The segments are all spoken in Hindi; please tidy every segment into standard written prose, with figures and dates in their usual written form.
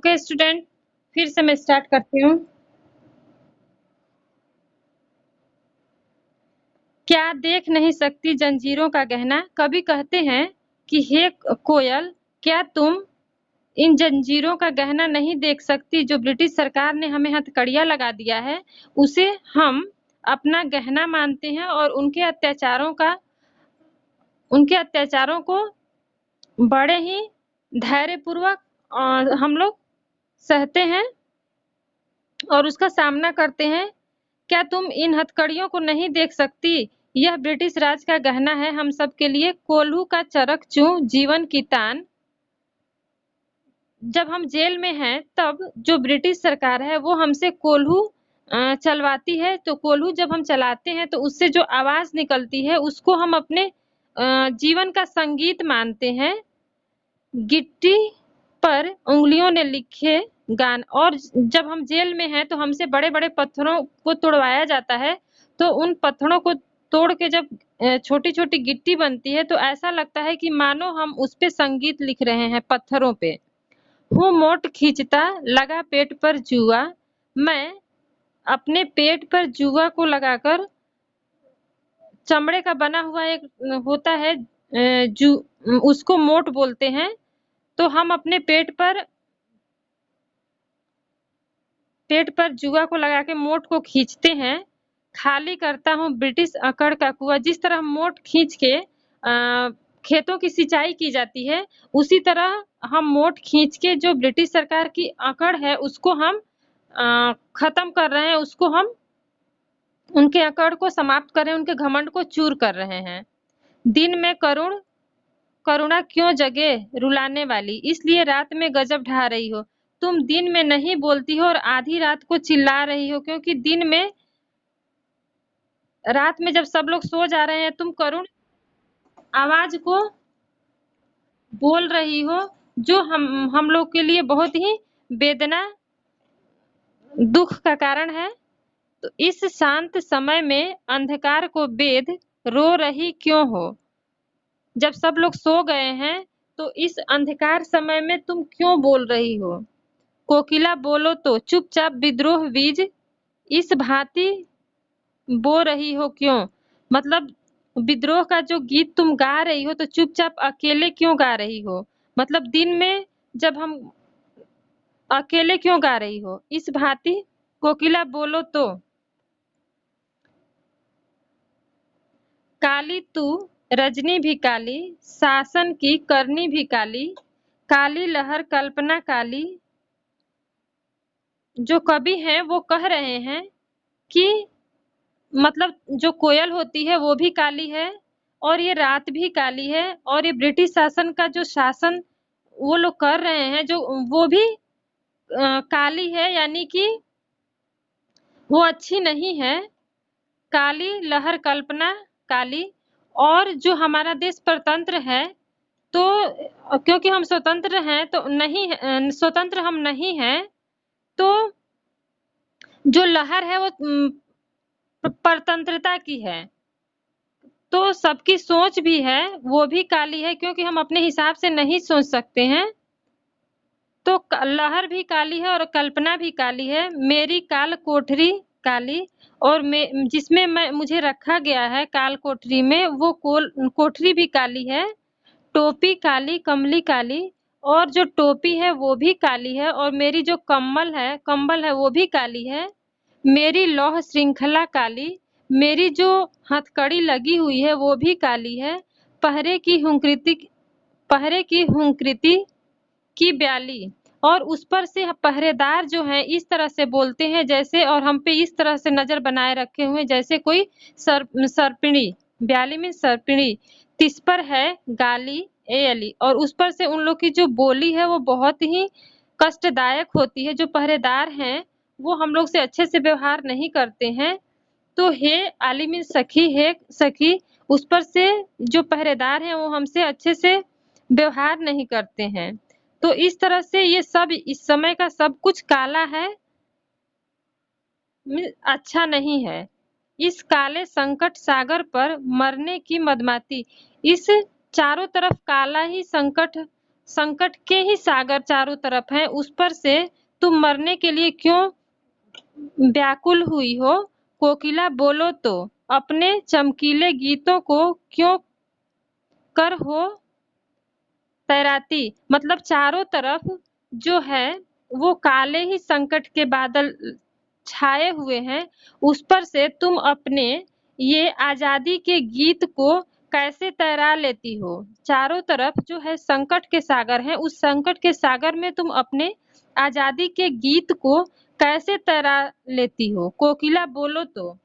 ओके स्टूडेंट, फिर से मैं स्टार्ट करती हूँ। क्या देख नहीं सकती जंजीरों का गहना? कवि कहते हैं कि हे कोयल, क्या तुम इन जंजीरों का गहना नहीं देख सकती जो ब्रिटिश सरकार ने हमें हथकड़ियां लगा दिया है? उसे हम अपना गहना मानते हैं और उनके अत्याचारों को बड़े ही धैर्यपूर्वक हम लोग सहते हैं और उसका सामना करते हैं। क्या तुम इन हथकड़ियों को नहीं देख सकती? यह ब्रिटिश राज का गहना है हम सब के लिए, कोल्हू का चरक चूं जीवन की तान। जब हम जेल में हैं तब जो ब्रिटिश सरकार है वो हमसे कोल्हू चलवाती है, तो कोल्हू जब हम चलाते हैं तो उससे जो आवाज निकलती है उसको हम अपने जीवन का संगीत मानते हैं। गिट्टी पर उंगलियों ने लिखे गान, और जब हम जेल में हैं तो हमसे बड़े-बड़े पत्थरों को तुड़वाया जाता है, तो उन पत्थरों को तोड़ के जब छोटी-छोटी गिट्टी बनती है तो ऐसा लगता है कि मानो हम उस पे संगीत लिख रहे हैं पत्थरों पे। हूँ मोट खींचता लगा पेट पर जुआ, मैं अपने पेट पर जुआ को लगाकर, चमड़े का बना हुआ एक होता है उसको मोट बोलते हैं, तो हम अपने पेट पर जुआ को लगा के मोट को खींचते हैं। खाली करता हूँ ब्रिटिश अकड़ का कुआं। जिस तरह मोट खींच के खेतों की सिंचाई की जाती है, उसी तरह हम मोट खींच के जो ब्रिटिश सरकार की अकड़ है उसको हम खत्म कर रहे हैं, उसको हम उनके अकड़ को समाप्त कर रहे हैं, उनके घमंड को चूर कर रहे हैं। दिन में करुणा क्यों जगे रुलाने वाली, इसलिए रात में गजब ढा रही हो। तुम दिन में नहीं बोलती हो और आधी रात को चिल्ला रही हो, क्योंकि रात में जब सब लोग सो जा रहे हैं तुम करुण आवाज को बोल रही हो, जो हम लोग के लिए बहुत ही वेदना दुख का कारण है। तो इस शांत समय में अंधकार को बेद रो रही क्यों हो? जब सब लोग सो गए हैं तो इस अंधकार समय में तुम क्यों बोल रही हो? कोकिला बोलो तो चुपचाप विद्रोह बीज इस भांति बो रही हो क्यों? मतलब विद्रोह का जो गीत तुम गा रही हो तो चुपचाप अकेले क्यों गा रही हो? मतलब दिन में जब हम अकेले क्यों गा रही हो? इस भांति कोकिला बोलो तो। काली तू रजनी भी काली, शासन की करनी भी काली, काली लहर कल्पना काली। जो कवि हैं वो कह रहे हैं कि मतलब जो कोयल होती है वो भी काली है और ये रात भी काली है, और ये ब्रिटिश शासन का जो शासन वो लोग कर रहे हैं जो वो भी काली है, यानी कि वो अच्छी नहीं है। काली लहर कल्पना काली। और जो हमारा देश स्वतंत्र है, तो क्योंकि हम स्वतंत्र हैं तो नहीं, स्वतंत्र हम नहीं हैं, तो जो लहर है वो परतंत्रता की है, तो सबकी सोच भी है वो भी काली है, क्योंकि हम अपने हिसाब से नहीं सोच सकते हैं। तो लहर भी काली है और कल्पना भी काली है। मेरी काल कोठरी काली, और जिसमें मुझे रखा गया है काल कोठरी में, वो कोठरी भी काली है। टोपी काली कमली काली, और जो टोपी है वो भी काली है, और मेरी जो कंबल है वो भी काली है। मेरी लौह श्रृंखला काली, मेरी जो हथकड़ी लगी हुई है वो भी काली है। पहरे की हुंकृति की ब्याली, और उस पर से पहरेदार जो हैं इस तरह से बोलते हैं जैसे, और हम पे इस तरह से नजर बनाए रखे हुए जैसे कोई सर्पिणी। ब्याली में सर्पिणी। तिस पर है गाली एली, और उस पर से उन लोग की जो बोली है वो बहुत ही कष्टदायक होती है। जो पहरेदार हैं वो हम लोग से अच्छे से व्यवहार नहीं करते हैं। तो हे आलिमी सखी, हे सखी, उस पर से जो पहरेदार हैं वो हमसे अच्छे से व्यवहार नहीं करते हैं। तो इस तरह से ये सब इस समय का सब कुछ काला है, अच्छा नहीं है। इस काले संकट सागर पर मरने की मदमाती। इस चारों तरफ काला ही संकट संकट के ही सागर चारों तरफ हैं, उस पर से तुम मरने के लिए क्यों व्याकुल हुई हो? कोकिला बोलो तो, अपने चमकीले गीतों को क्यों कर हो तैराती? मतलब चारों तरफ जो है वो काले ही संकट के बादल छाए हुए हैं, उस पर से तुम अपने ये आजादी के गीत को कैसे तैरा लेती हो? चारों तरफ जो है संकट के सागर हैं, उस संकट के सागर में तुम अपने आजादी के गीत को कैसे तैरा लेती हो? कोकिला बोलो तो,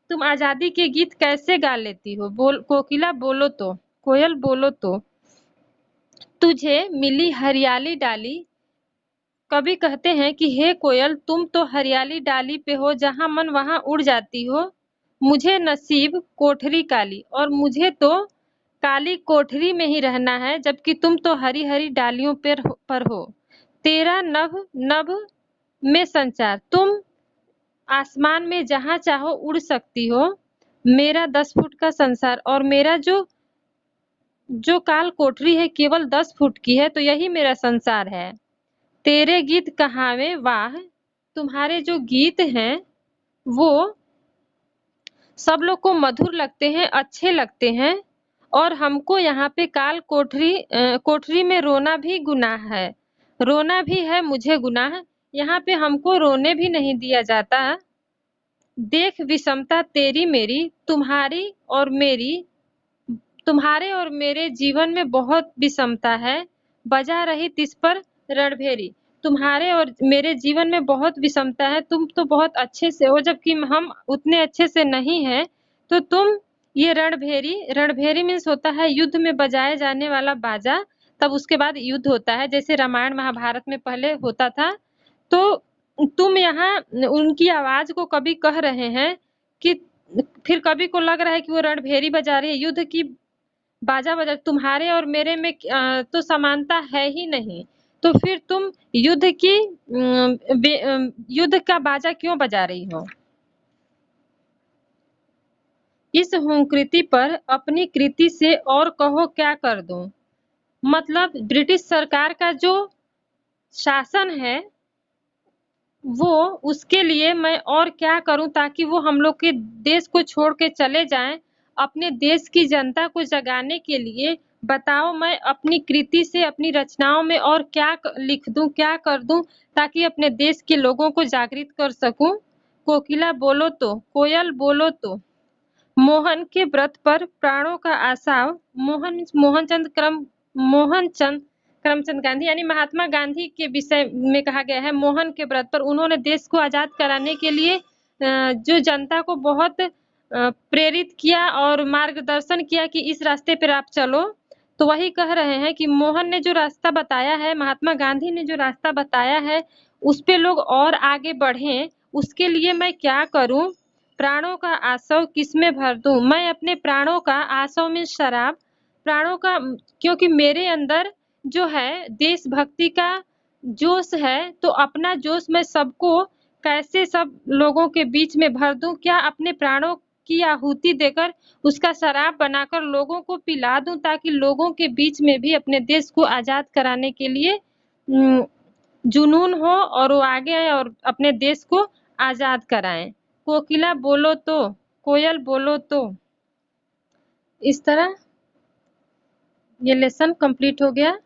तुम आजादी के गीत कैसे गा लेती हो? कोकिला बोलो तो, कोयल बोलो तो, तुझे मिली हरियाली डाली। कवि कहते हैं कि हे कोयल, तुम तो हरियाली डाली पे हो, जहां मन वहां उड़ जाती हो। मुझे नसीब कोठरी काली, और मुझे तो काली कोठरी में ही रहना है, जबकि तुम तो हरी हरी डालियों पर हो। तेरा नभ नभ में संचार, तुम आसमान में जहां चाहो उड़ सकती हो। मेरा 10 फुट का संसार, और मेरा जो जो काल कोठरी है केवल 10 फुट की है, तो यही मेरा संसार है। तेरे गीत कहावे वाह, तुम्हारे जो गीत हैं वो सब लोग को मधुर लगते हैं, अच्छे लगते हैं, और हमको यहाँ पे काल कोठरी में रोना भी गुनाह है। रोना भी है मुझे गुनाह, यहाँ पे हमको रोने भी नहीं दिया जाता। देख विषमता तेरी मेरी, तुम्हारे और मेरे जीवन में बहुत विषमता है। बजा रही तिस पर रणभेरी, तुम्हारे और मेरे जीवन में बहुत विषमता है। तुम तो बहुत अच्छे से हो, जबकि हम उतने अच्छे से नहीं हैं। तो तुम ये रणभेरी, रणभेरी मीन्स होता है युद्ध में बजाए जाने वाला बाजा, तब उसके बाद युद्ध होता है, जैसे रामायण महाभारत में पहले होता था। तो तुम यहाँ उनकी आवाज को कभी कह रहे हैं कि, फिर कभी को लग रहा है कि वो रणभेरी बजा रही है, युद्ध की बाजा बजा। तुम्हारे और मेरे में तो समानता है ही नहीं, तो फिर तुम युद्ध का बाजा क्यों बजा रही हो? इस हुंकृति पर अपनी कृति से और कहो क्या कर दूं? मतलब ब्रिटिश सरकार का जो शासन है वो, उसके लिए मैं और क्या करूं ताकि वो हम लोग के देश को छोड़ के चले जाएं। अपने देश की जनता को जगाने के लिए बताओ, मैं अपनी कृति से, अपनी रचनाओं में और क्या लिख दूं, क्या कर दूं ताकि अपने देश के लोगों को जागृत कर सकूं? कोकिला बोलो तो, कोयल बोलो तो, मोहन के व्रत पर प्राणों का आसाव। मोहन मीन्स मोहनचंद करमचंद गांधी, यानी महात्मा गांधी के विषय में कहा गया है। मोहन के व्रत पर उन्होंने देश को आजाद कराने के लिए जो जनता को बहुत प्रेरित किया और मार्गदर्शन किया कि इस रास्ते पर आप चलो। तो वही कह रहे हैं कि मोहन ने जो रास्ता बताया है, महात्मा गांधी ने जो रास्ता बताया है, उस पे लोग और आगे बढ़ें, उसके लिए मैं क्या करूं? प्राणों का आसव किसमें भर दूं? मैं अपने प्राणों का, आसव में शराब, प्राणों का, क्योंकि मेरे अंदर जो है देशभक्ति का जोश है, तो अपना जोश मैं सबको कैसे सब लोगों के बीच में भर दूं? क्या अपने प्राणों की आहुति देकर उसका शराब बनाकर लोगों को पिला दूं, ताकि लोगों के बीच में भी अपने देश को आजाद कराने के लिए जुनून हो और वो आगे आए और अपने देश को आजाद कराएं। कोकिला बोलो तो, कोयल बोलो तो। इस तरह ये लेसन कंप्लीट हो गया।